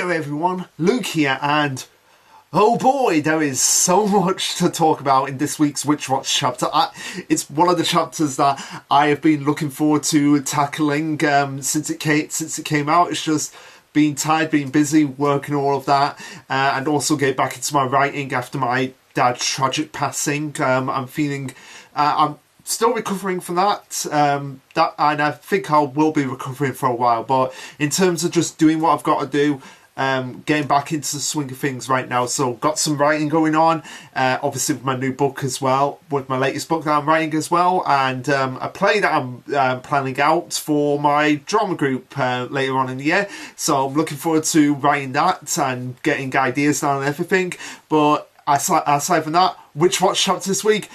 there everyone, Luke here, and oh boy, there is so much to talk about in this week's Witch Watch chapter. It's one of the chapters that I have been looking forward to tackling since it came out. It's just been tired, being busy, working all of that, and also get back into my writing after my dad's tragic passing. I'm still recovering from that, and I think I will be recovering for a while, but in terms of just doing what I've got to do, getting back into the swing of things right now. So got some writing going on, obviously with my new book as well, with my latest book that I'm writing as well, and a play that I'm planning out for my drama group later on in the year. So I'm looking forward to writing that and getting ideas down and everything. But aside from that, Witch Watch chapter this week,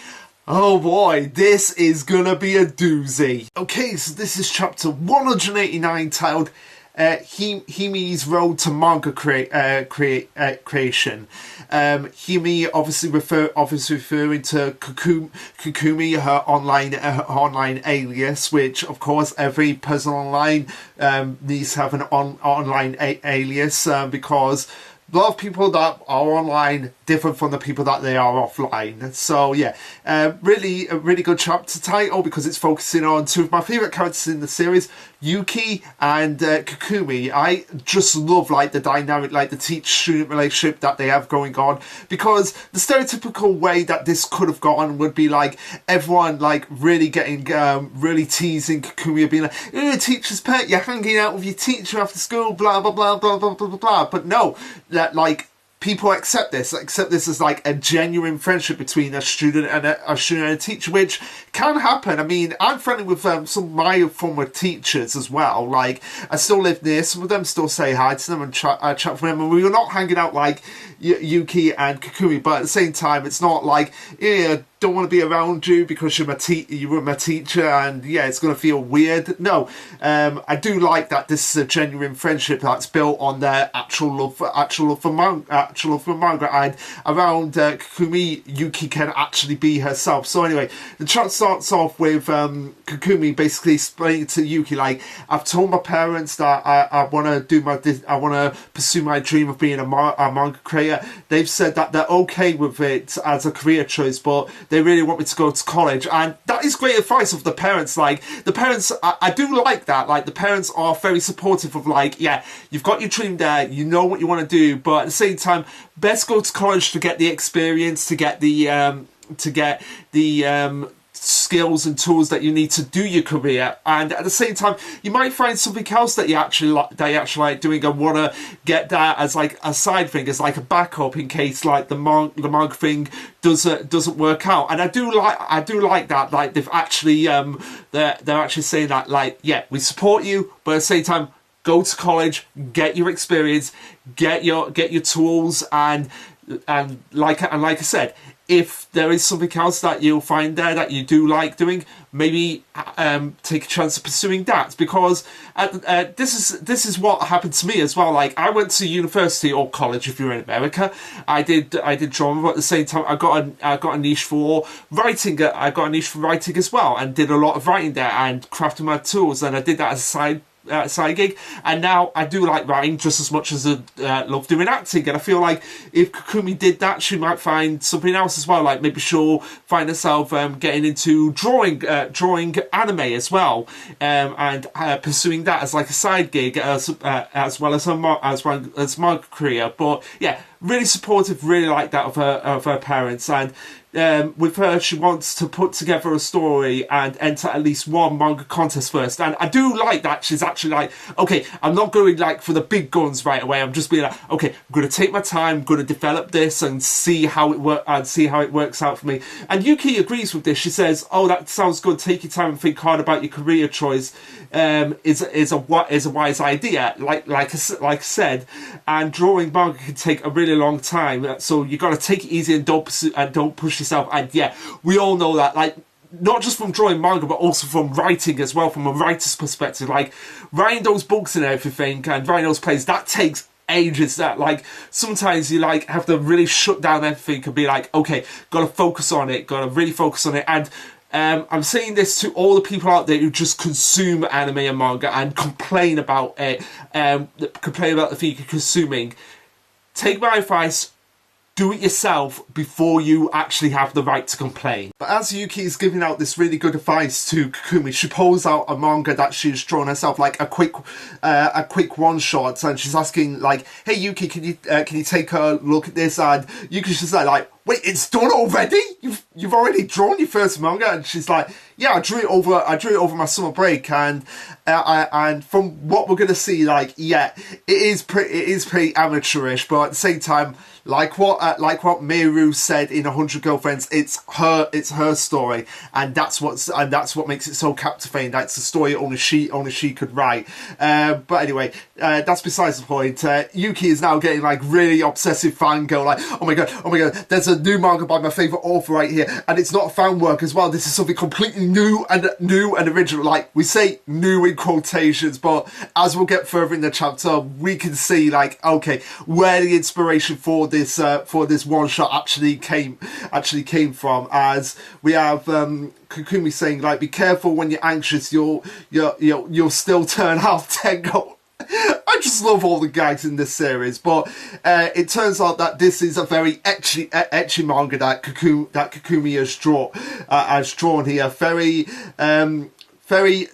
oh boy, this is gonna be a doozy. Okay, so this is chapter 189, titled Himi's Road to Manga Creation. Himi obviously referring to Kukumi, her online alias, which of course every person online needs to have an online alias, because a lot of people that are online different from the people that they are offline. So yeah, really a really good chapter title because it's focusing on two of my favourite characters in the series, Yuki and Kukumi. I just love like the dynamic, like the teacher-student relationship that they have going on, because the stereotypical way that this could have gone would be like everyone like really getting really teasing Kukumi, being like, "Oh, teacher's pet, you're hanging out with your teacher after school, blah blah blah blah blah blah blah." But no, that like people accept this as like a genuine friendship between a student and a teacher, which can happen. I mean, I'm friendly with some of my former teachers as well. Like, I still live near some of them, still say hi to them and chat with them, and we were not hanging out like Yuki and Kukumi, but at the same time, it's not like, yeah, don't want to be around you because you were my teacher, and yeah, it's going to feel weird. No, I do like that this is a genuine friendship that's built on their actual love for manga, and around Kukumi, Yuki can actually be herself. So anyway, the chapter starts off with Kukumi basically explaining to Yuki, like, I've told my parents that I want to pursue my dream of being a manga creator. They've said that they're okay with it as a career choice, but they really want me to go to college, and that is great advice of the parents. Like, the parents, I do like that. Like, the parents are very supportive of, like, yeah, you've got your dream there, you know what you want to do, but at the same time, best go to college to get the experience, to get the skills and tools that you need to do your career, and at the same time you might find something else that you actually like doing and want to get that as like a side thing, as like a backup in case like the manga thing doesn't work out. And I do like that, like they've actually they're actually saying that, like, yeah, we support you, but at the same time, go to college, get your experience, get your tools, and like I said, if there is something else that you'll find there that you do like doing, maybe take a chance of pursuing that, because this is what happened to me as well. Like, I went to university or college if you're in America. I did drama, but at the same time I got a niche for writing. I got a niche for writing as well, and did a lot of writing there and crafting my tools, and I did that as a side gig, and now I do like writing just as much as I love doing acting. And I feel like if Kukumi did that, she might find something else as well. Like, maybe she'll find herself getting into drawing anime as well, and pursuing that as like a side gig, as well as manga career. But yeah, really supportive, really like that of her parents. And with her, she wants to put together a story and enter at least one manga contest first. And I do like that she's actually like, okay, I'm not going like for the big guns right away. I'm just being like, okay, I'm going to take my time, I'm going to develop this and see how it works out for me. And Yuki agrees with this. She says, "Oh, that sounds good. Take your time and think hard about your career choice. Is a wise idea. Like I said, and drawing manga can take a really long time. So you got to take it easy and don't push yourself." And yeah, we all know that, like, not just from drawing manga, but also from writing as well, from a writer's perspective. Like, writing those books and everything, and writing those plays, that takes ages. That, like, sometimes you like have to really shut down everything and be like, okay, gotta focus on it, gotta really focus on it. And I'm saying this to all the people out there who just consume anime and manga and complain about it, complain about the thing you're consuming. Take my advice. Do it yourself before you actually have the right to complain. But as Yuki is giving out this really good advice to Kakumi, she pulls out a manga that she's drawn herself, like a quick one shot, and she's asking like, "Hey Yuki, can you take a look at this?" And Yuki's just like, "Wait, it's done already? You've already drawn your first manga?" And she's like, "Yeah, I drew it over my summer break, and from what we're gonna see, like, yeah, it is pretty amateurish, but at the same time, like what Meru said in 100 Girlfriends, it's her story, and that's what makes it so captivating. That's a story only she could write." But anyway, that's besides the point. Yuki is now getting like really obsessive fangirl, like, oh my god, there's a new manga by my favourite author right here, and it's not a fan work as well. This is something completely new and original. Like, we say new in quotations, but as we'll get further in the chapter, we can see like, okay, where the inspiration for this one shot actually came from. As we have Kakumi saying like, "Be careful when you're anxious. You'll still turn out Tengo." I just love all the gags in this series, but it turns out that this is a very ecchi manga that Kakumi has drawn here. Very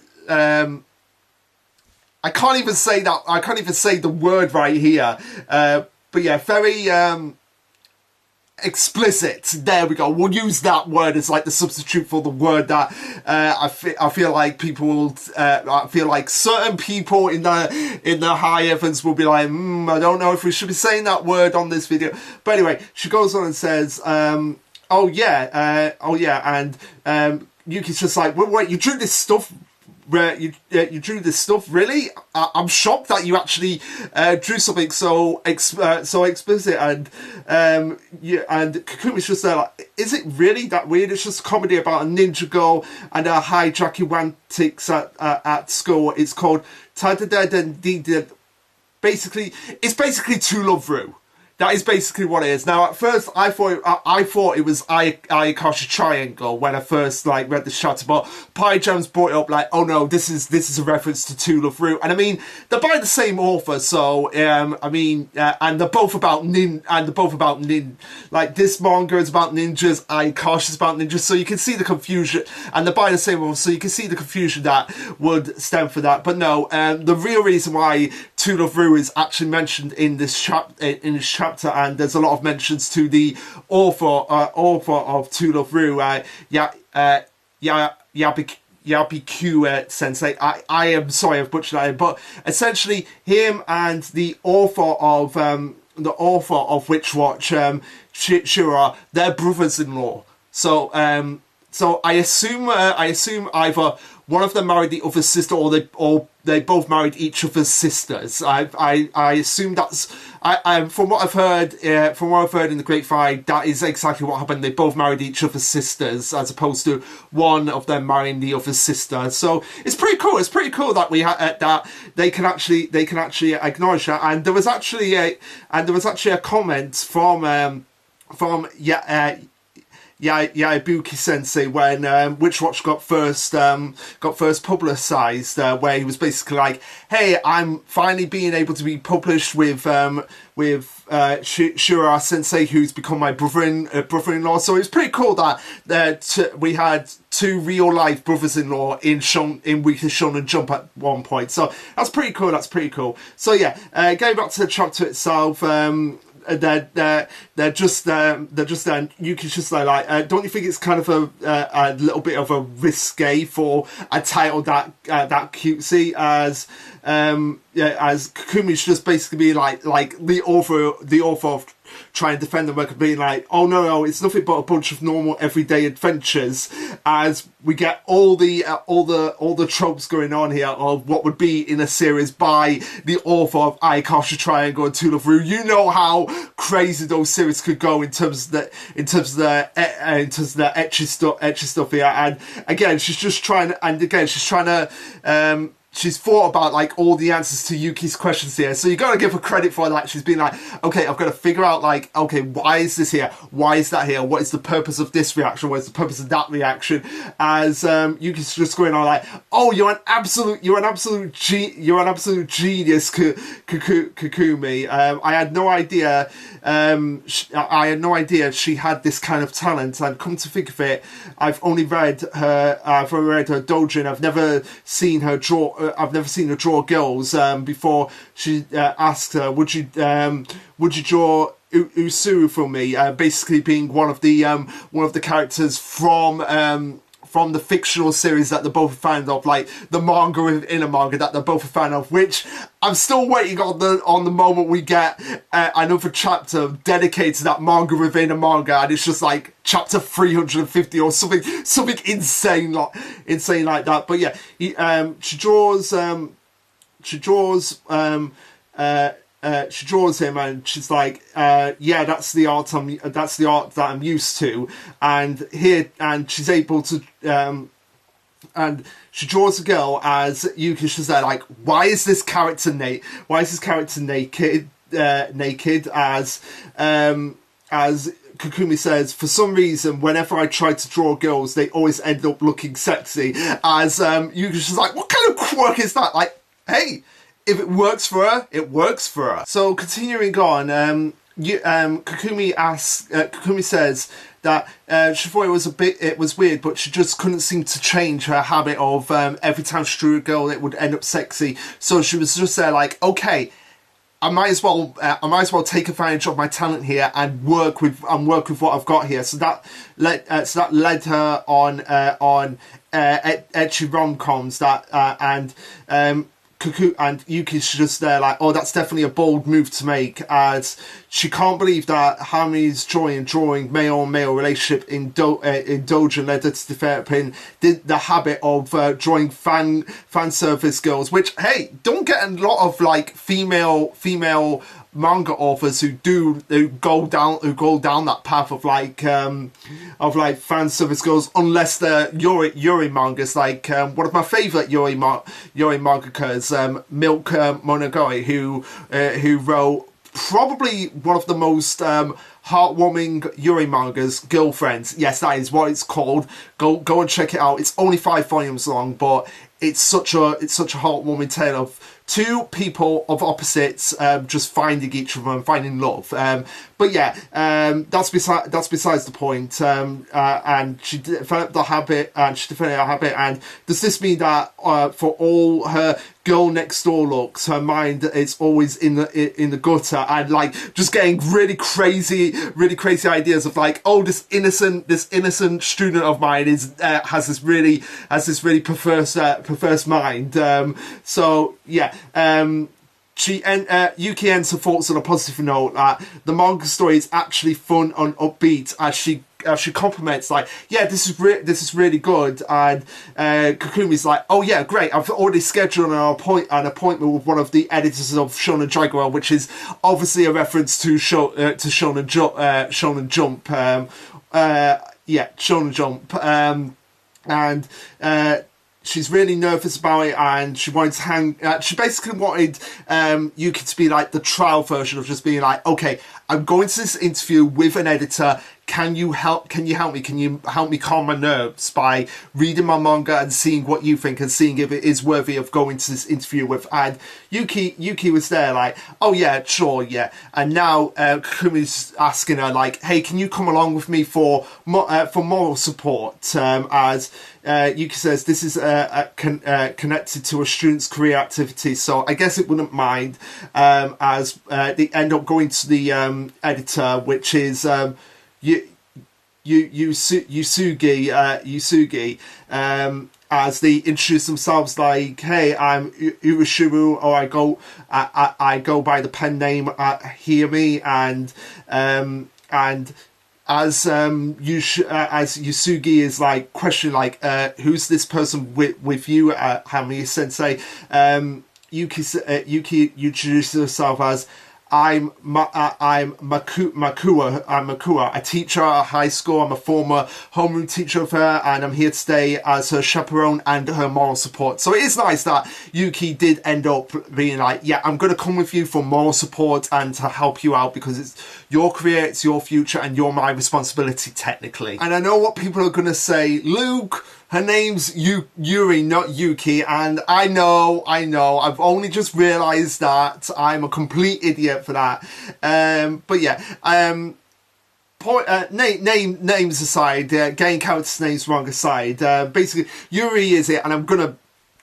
I can't even say that. I can't even say the word right here. But yeah, very explicit. There we go. We'll use that word as like the substitute for the word that I feel like people will. I feel like certain people in the high heavens will be like, I don't know if we should be saying that word on this video. But anyway, she goes on and says, "Oh yeah," and Yuki's just like, "Wait, you drew this stuff." You drew this stuff, really? I'm shocked that you actually drew something so explicit. And Kakumi's just there like, "Is it really that weird? It's just a comedy about a ninja girl and her hijacking antics at school. It's called Tadadadadidid." Basically, it's basically To Love Ru. That is basically what it is. Now, at first, I thought it was Ayakashi Triangle when I first like read this chapter, but Pie Jams brought it up like, "Oh no, this is a reference to To Love Ru," and I mean they're by the same author, so and they're both about like this manga is about ninjas, Ayakashi is about ninjas, so you can see the confusion, and they're by the same author, so you can see the confusion that would stem from that. But no, the real reason why To Love Ru is actually mentioned in this chapter, and there's a lot of mentions to the author of To Love Ru, Yabiku Sensei. I am sorry I've butchered that, but essentially him and the author of Witch Watch, Shura, they're brothers-in-law. So I assume either one of them married the other sister, or they both married each other's sisters. I assume that's from what I've heard in the grapevine, that is exactly what happened. They both married each other's sisters, as opposed to one of them marrying the other's sister. So it's pretty cool. It's pretty cool that that they can actually acknowledge that. And there was actually a comment from Ibuki Sensei when Witch Watch got first publicized, where he was basically like, "Hey, I'm finally being able to be published with Shura Sensei, who's become my brother-in-law." So it was pretty cool that we had two real-life brothers-in-law in Weekly Shonen Jump at one point. So that's pretty cool. So yeah, going back to the chapter itself. They're just Yuki's just like, "Don't you think it's kind of a little bit of a risque for a title that cutesy?" As Kakumi's just basically being like the author of trying to defend the work of being like, "Oh no, it's nothing but a bunch of normal everyday adventures," as we get all the tropes going on here of what would be in a series by the author of Ayakashi Triangle and To Love Ru. You know how crazy those series could go in terms of the ecchi stuff here. And again, she's trying to she's thought about like all the answers to Yuki's questions here, so you got to give her credit for that. She's been like, okay, I've got to figure out like, okay, why is this here? Why is that here? What is the purpose of this reaction? What is the purpose of that reaction? As Yuki's just going on like, oh, you're an absolute genius, Kakumi. I had no idea. I had no idea she had this kind of talent, and come to think of it, I've only read her doujin. I've never seen her draw. I've never seen her draw girls before. She asked her, "Would you draw Usuru for me?" Basically, being one of the characters from the fictional series that they're both a fan of, like the manga within a manga that they're both a fan of, which I'm still waiting on the moment we get another chapter dedicated to that manga within a manga, and it's just like chapter 350 or something insane like that. But yeah, she draws him, and she's like, yeah, that's the art that I'm used to, and she's able to, and she draws a girl as Yuki's just there like, why is this character naked? As Kakumi says, for some reason, whenever I try to draw girls, they always end up looking sexy. As Yuki's just like, what kind of quirk is that? Like, hey, if it works for her, it works for her. So continuing on, Kakumi says that she thought it was weird, but she just couldn't seem to change her habit of every time she drew a girl, it would end up sexy. So she was just there like, okay, I might as well take advantage of my talent here and work with what I've got here. So that led her on ecchi rom-coms and Cuckoo and Yuki's just there like, oh, that's definitely a bold move to make, as she can't believe that Harmony's drawing male-on-male relationship in doujin led her to developing the habit of drawing fan service girls, which, hey, don't get a lot of like female manga authors who go down that path of like fan service girls, unless they're yuri mangas, like one of my favorite yuri mangakas, Milk Monogatari, who wrote probably one of the most heartwarming yuri mangas, Girlfriends. Yes, that is what it's called. Go and check it out. It's only 5 volumes long, but it's such a heartwarming tale of two people of opposites just finding each other and finding love. But yeah, that's besides the point. And she developed a habit, and does this mean that for all her girl next door looks, her mind is always in the gutter, and like just getting really crazy ideas of like, oh, this innocent student of mine has this really perverse mind. So yeah. Yuki ends her thoughts on a positive note that the manga story is actually fun and upbeat, as she compliments like, yeah, this is really good, and Kakumi's like, oh yeah, great, I've already scheduled an appointment with one of the editors of Shonen Jaguar, which is obviously a reference to Shonen Jump. Shonen Jump, and she's really nervous about it, and she wanted to she basically wanted Yuki to be like the trial version of just being like, okay, I'm going to this interview with an editor. Can you help me? Can you help me calm my nerves by reading my manga and seeing what you think and seeing if it is worthy of going to this interview with? And Yuki was there like, oh yeah, sure, yeah. And now Kumi's asking her like, hey, can you come along with me for moral support? As Yuki says, this is connected to a student's career activity, so I guess it wouldn't mind. As they end up going to the editor, which is Yusugi, as they introduce themselves like, hey, I'm Urashiro, or I go by the pen name Hiyami, and as Yusugi is like questioning like, who's this person with you, Hami Sensei, Yuki introduces herself as, Makua, a teacher at high school. I'm a former homeroom teacher of her, and I'm here today as her chaperone and her moral support. So it is nice that Yuki did end up being like, yeah, I'm going to come with you for moral support and to help you out because it's your career, it's your future, and you're my responsibility technically. And I know what people are going to say, Luke, her name's Yuri, not Yuki, and I know, I've only just realised that. I'm a complete idiot for that. But yeah, names aside, getting characters' names wrong aside, basically, Yuri is it, and I'm gonna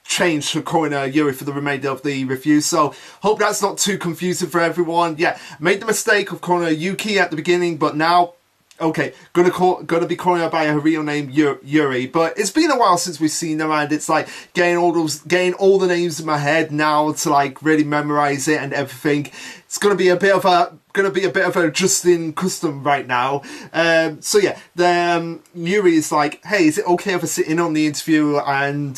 change to calling her Yuri for the remainder of the review, so hope that's not too confusing for everyone. Yeah, made the mistake of calling her Yuki at the beginning, but now, okay, gonna be calling her by her real name, Yuri. But it's been a while since we've seen her, and it's like getting all the names in my head now to like really memorize it and everything. It's gonna be a bit of a Justin custom right now. So yeah, Yuri is like, hey, is it okay if I sit in on the interview? And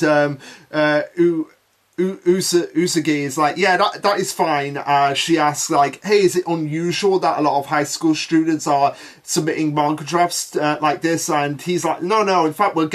Usagi is like, yeah, that is fine. She asks like, hey, is it unusual that a lot of high school students are submitting manga drafts like this? And he's like, no, in fact, we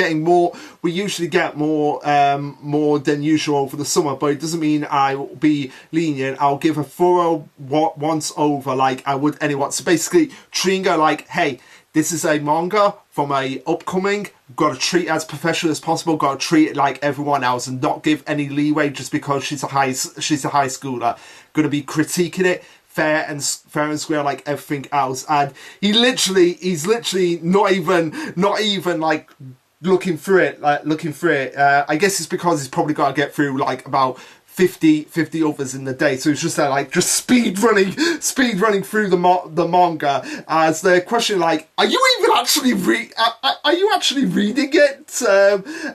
usually get more than usual over the summer, but it doesn't mean I will be lenient. I'll give a thorough once over like I would anyone. So basically treating her like, hey, this is a manga from a upcoming, got to treat it as professional as possible, got to treat it like everyone else and not give any leeway just because she's a high schooler. Going to be critiquing it fair and square like everything else. And he's literally not even like looking through it. I guess it's because he's probably got to get through like about 50 others in the day, so it's just there like just speed running through the manga as they're questioning like, are you even actually reading it?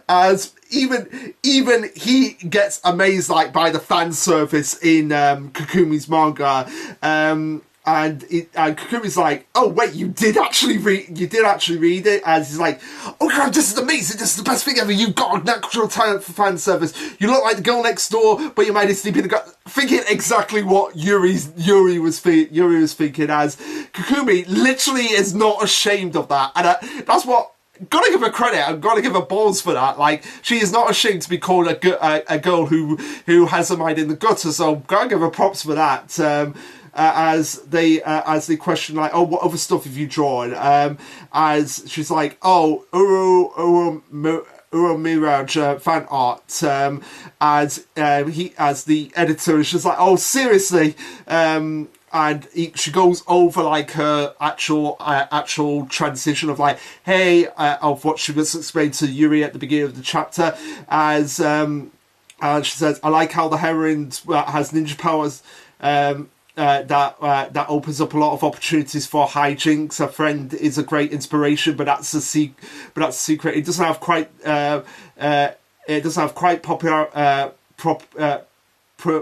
As even he gets amazed like by the fan service in Kakumi's manga. And Kakumi's like, oh wait, you did actually read it? As he's like, oh god, this is amazing, this is the best thing ever, you've got a natural talent for fan service, you look like the girl next door, but you might be sleeping in the thinking exactly what Yuri was thinking, as Kakumi literally is not ashamed of that, and that's what, gotta give her credit, I've gotta give her balls for that. Like, she is not ashamed to be called a girl who has her mind in the gutter, so gotta give her props for that. As they question like, oh, what other stuff have you drawn? As she's like, oh, Mirage fan art. As the editor is just like, oh, seriously. And she goes over like her actual transition of like, hey, of what she was explained to Yuri at the beginning of the chapter. As she says, I like how the heroine has ninja powers. That opens up a lot of opportunities for hijinks. Her friend is a great inspiration, but that's a secret. It doesn't have quite popular pro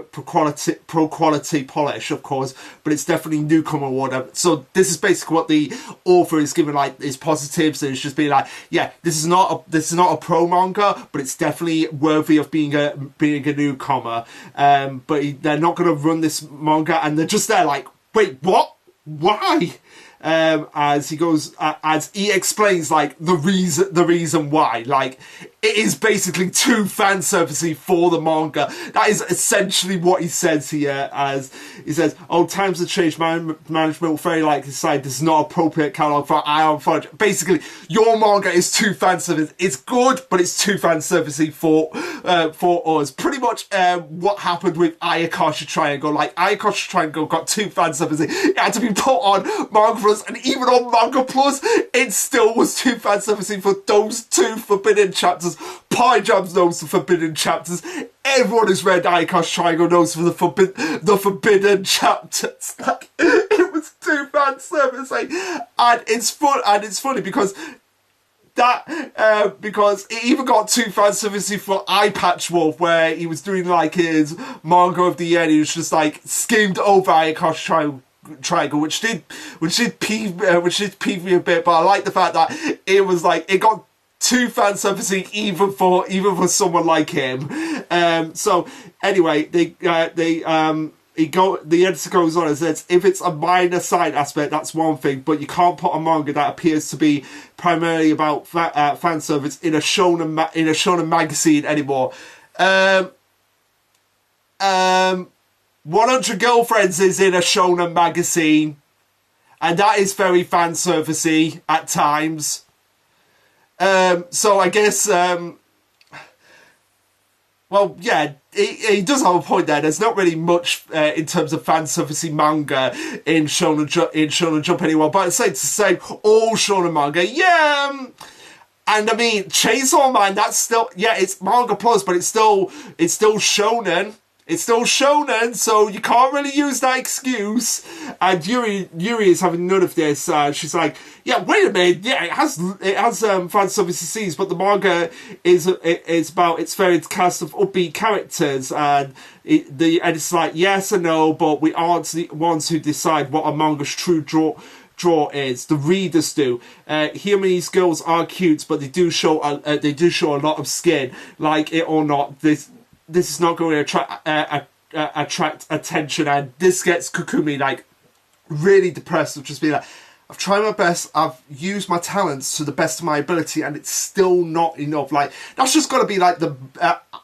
quality polish, of course, but it's definitely newcomer award. So this is basically what the author is giving like his positives, and it's just being like, yeah, this is not a pro manga, but it's definitely worthy of being a newcomer. But they're not going to run this manga, and they're just there like, wait, what? Why? As he explains like the reason why, like it is basically too fan servicey for the manga. That is essentially what he says here. As he says, oh, times have changed, management will very likely decide this is not appropriate catalog for Ion Fudge. Basically, your manga is too fan servicey. It's good, but it's too fan servicey for us. Pretty much what happened with Ayakashi Triangle. Like, Ayakashi Triangle got too fan servicey. It had to be put on Manga Plus, and even on Manga Plus, it still was too fan servicey for those two forbidden chapters. Pie Jams knows the forbidden chapters. Everyone who's read Ayakashi Triangle knows for the forbidden chapters. Like, it was too fan servicey, and it's funny because because it even got too fan servicey for Eye Patch Wolf, where he was doing like his manga of the year, and he was just like skimmed over Ayakashi Triangle, which did peeve me a bit, but I like the fact that it was like it got too fan servicey even for someone like him. So anyway, the editor goes on and says, if it's a minor side aspect, that's one thing, but you can't put a manga that appears to be primarily about fan service in a shonen magazine anymore. 100 Girlfriends is in a shonen magazine, and that is very fan servicey at times. So I guess, well, yeah, he does have a point there. There's not really much in terms of fan servicey manga in Shonen Jump anymore. But I'd say to say all shonen manga, yeah. And I mean, Chainsaw Man, that's still, yeah, it's manga plus, but it's still shonen. It's still shonen, so you can't really use that excuse. And Yuri is having none of this. She's like, yeah, wait a minute, yeah, it has fan service scenes, but the manga is about its varied cast of upbeat characters. And the editor's like, yes and no, but we aren't the ones who decide what a manga's true draw is. The readers do. These girls are cute, but they do show a lot of skin, like it or not. This is not going to attract attention, and this gets Kokumi like really depressed of just being like, I've tried my best, I've used my talents to the best of my ability, and it's still not enough. Like, that's just got to be like the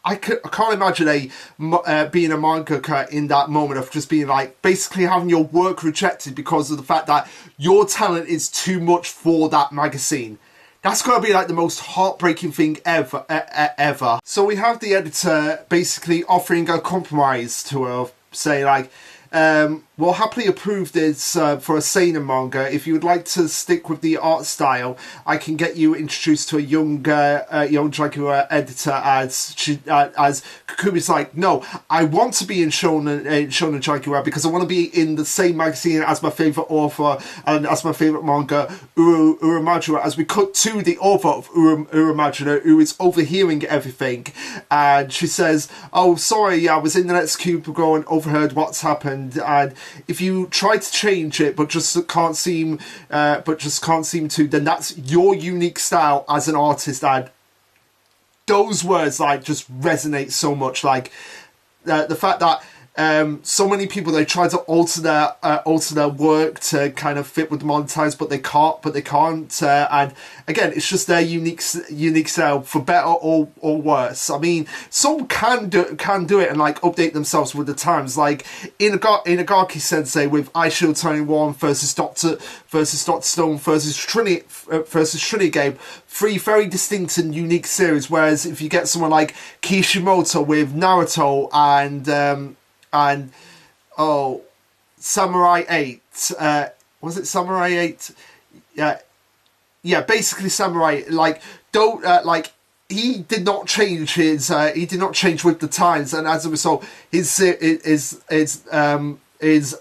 I can't imagine being a mangaka in that moment of just being like basically having your work rejected because of the fact that your talent is too much for that magazine. That's got to be like the most heartbreaking thing ever. So we have the editor basically offering a compromise to her, say like, we'll happily approve this for a seinen manga. If you would like to stick with the art style, I can get you introduced to a young Jaguar editor. As Kokumi's like, no, I want to be in Shonen Jaguar because I want to be in the same magazine as my favourite author and as my favourite manga, Urumajura. As we cut to the author of Urumajura, who is overhearing everything, and she says, oh, sorry, I was in the next cubicle and overheard what's happened, and if you try to change it but just can't seem to, then that's your unique style as an artist. And those words like just resonate so much. Like the fact that so many people, they try to alter their work to kind of fit with the modern times, but they can't. And again, it's just their unique style, for better or worse. I mean, some can do it and like update themselves with the times. Like Inagaki Sensei with Eye Shield 21 versus Doctor Stone versus Trinity Game. 3 very distinct and unique series. Whereas if you get someone like Kishimoto with Naruto and Samurai 8, was it Samurai 8? Yeah, basically Samurai, like, don't, like, he did not change with the times, and as a result, his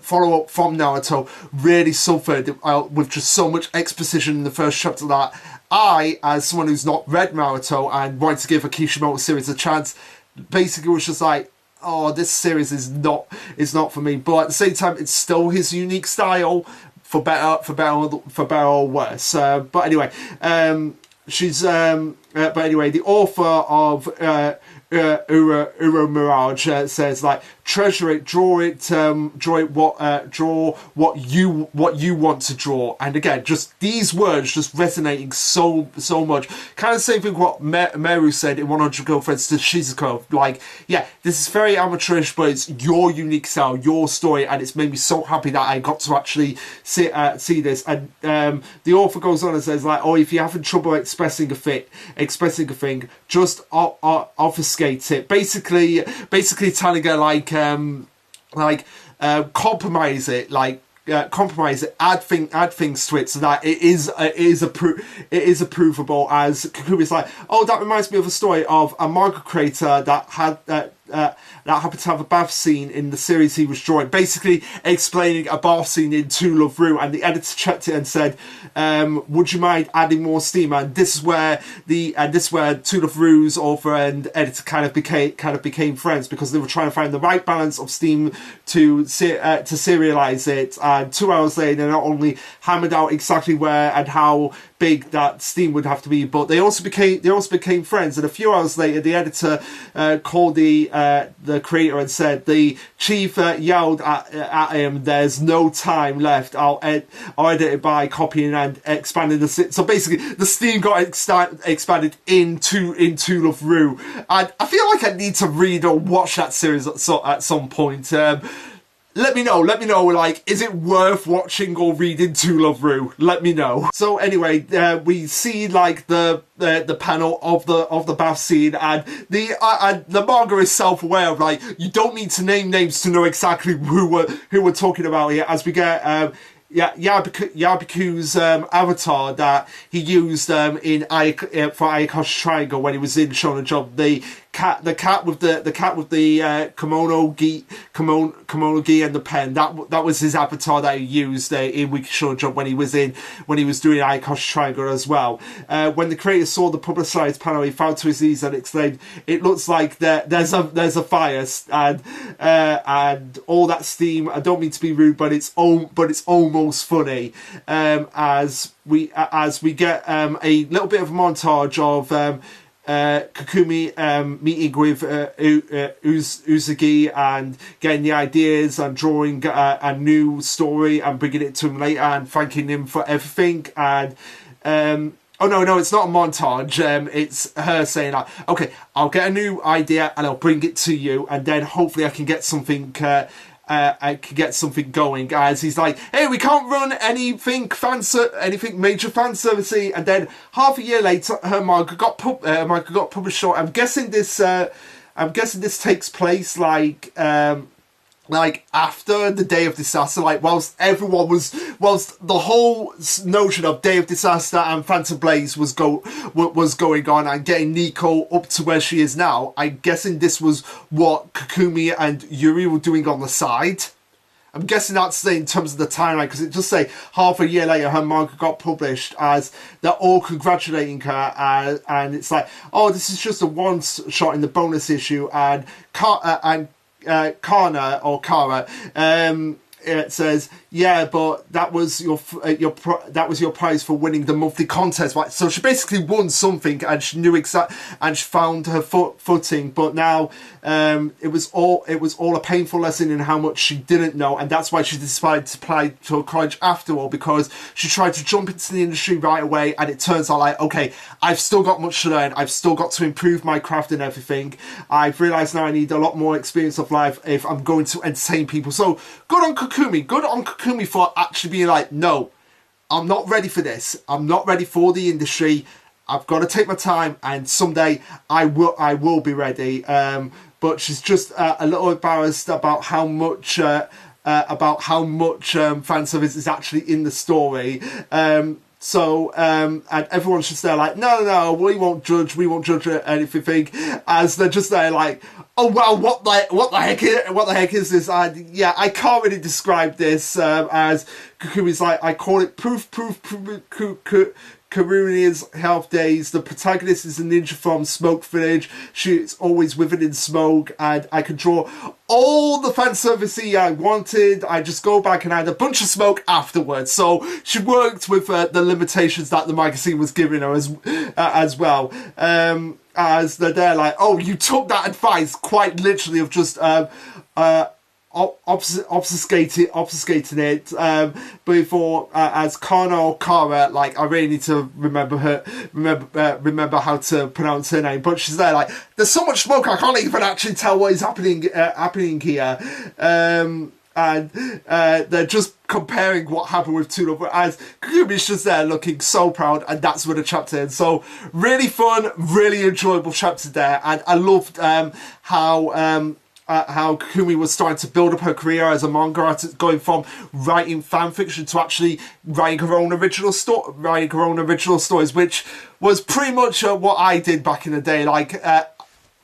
follow-up from Naruto really suffered with just so much exposition in the first chapter that I, as someone who's not read Naruto and wanted to give a Kishimoto series a chance, basically was just like, oh, this series is not for me. But at the same time, it's still his unique style, for better or worse. But anyway, the author of Mirage says like, treasure it, draw what you want to draw. And again, just these words just resonating so much. Kind of same thing what Meru said in 100 Girlfriends to Shizuko. Like, yeah, this is very amateurish, but it's your unique style, your story, and it's made me so happy that I got to actually see this. And the author goes on and says like, oh, if you're having trouble expressing a thing, just obfuscate it. Basically telling her like compromise it, add things to it so that it is approvable. As Kokumi's like, oh, that reminds me of a story of a manga creator that happened to have a bath scene in the series he was drawing, basically explaining a bath scene in To Love Ru, and the editor checked it and said, would you mind adding more steam? And this is where To Love Ru's author and editor kind of became friends, because they were trying to find the right balance of steam to serialize it. And 2 hours later, they not only hammered out exactly where and how big that steam would have to be. But they also became friends. And a few hours later, the editor called the creator and said the chief yelled at him, "There's no time left. I'll edit it by copying and expanding the." So basically, the steam got expanded into Love Rue, and I feel like I need to read or watch that series at some point. Let me know, like, is it worth watching or reading To Love Rue? Let me know. So anyway, we see, like, the panel of the bath scene, and the manga is self-aware of, like, you don't need to name names to know exactly who we're talking about here, as we get, Yabiku's avatar that he used for Ayaka's Triangle when he was in Shonen Jump. The cat with the kimono gi and the pen. That was his avatar that he used in Weekly Shonen Jump when he was doing Ayaka's Triangle as well. When the creator saw the publicized panel, he fell to his knees and exclaimed, "It looks like there's a fire and all that steam. I don't mean to be rude, but it's almost funny." As we get a little bit of a montage of Kakumi meeting with Uzagi and getting the ideas and drawing a new story and bringing it to him later and thanking him for everything. And oh no, it's not a montage. It's her saying, like, "Okay, I'll get a new idea and I'll bring it to you, and then hopefully I can get something." I could get something going, as he's like, "Hey, we can't run anything major fan servicey." And then half a year later, her manga got published. Short. I'm guessing this takes place like after the Day of Disaster, like whilst the whole notion of Day of Disaster and Phantom Blaze was going on and getting Nico up to where she is now. I'm guessing this was what Kakumi and Yuri were doing on the side. I'm guessing that's in terms of the timeline, because it just say half a year later her manga got published, as they're all congratulating her, and it's like, "Oh, this is just a one shot in the bonus issue," and Kana or Kara it says, "Yeah, but that was your prize for winning the monthly contest." Right? So she basically won something, and she knew and she found her footing. But now it was all a painful lesson in how much she didn't know, and that's why she decided to apply to a college after all, because she tried to jump into the industry right away, and it turns out like, okay, I've still got much to learn. I've still got to improve my craft and everything. I've realised now I need a lot more experience of life if I'm going to entertain people. So good on Kakumi for actually being like, "No, I'm not ready for this. I'm not ready for the industry. I've got to take my time, and someday I will be ready." But she's just a little embarrassed about how much fan service is actually in the story. So, and everyone's just there like, no, we won't judge anything, as they're just there like, "Oh well, what the heck is this?" Yeah, I can't really describe this, as Kakumi's like, "I call it proof Karunia's health days. The protagonist is a ninja from Smoke Village. She's always withered in smoke, and I can draw all the fan servicey I wanted. I just go back and add a bunch of smoke afterwards." So she worked with the limitations that the magazine was giving her as well. As they're there like, "Oh, you took that advice quite literally of just obfuscating it before as Kana or Kara, like, I really need to remember how to pronounce her name, but she's there like, "There's so much smoke I can't even actually tell what is happening here." And they're just comparing what happened with To Love Rue, as Kakumi's just there looking so proud, and that's where the chapter ends. So really fun, really enjoyable chapter there, and I loved how Kakumi was starting to build up her career as a manga artist, going from writing fan fiction to actually writing her own original stories, which was pretty much what I did back in the day. Like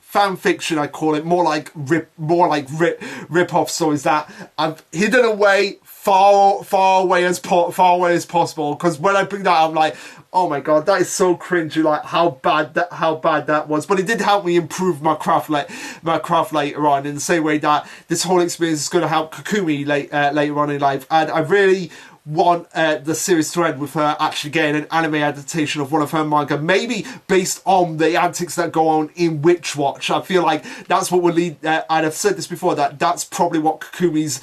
fan fiction, I call it, more like rip-off stories that I've hidden away far away as possible. Because when I bring that up, I'm like, oh my god, that is so cringy, like how bad that was. But it did help me improve my craft later on, in the same way that this whole experience is going to help Kakumi later on in life. And I really want the series to end with her actually getting an anime adaptation of one of her manga, maybe based on the antics that go on in Witch Watch. I feel like that's what will lead, and I've said this before, that's probably what Kakumi's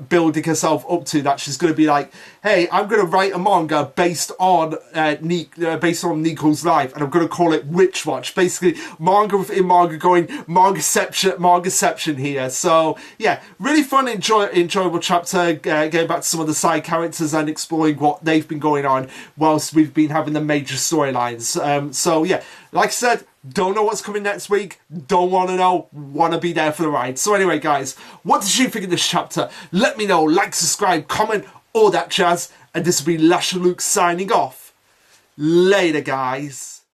building herself up to, that she's going to be like, hey, I'm going to write a manga based on Nico's life, and I'm going to call it Witch Watch. Basically, manga within manga, going mangaception here. So yeah, really fun, enjoyable chapter, getting back to some of the side characters and exploring what they've been going on whilst we've been having the major storylines. So yeah, like I said, don't know what's coming next week, don't want to know, want to be there for the ride. So anyway guys, what did you think of this chapter? Let me know, like, subscribe, comment, all that jazz, and this will be Lasherluke signing off. Later guys.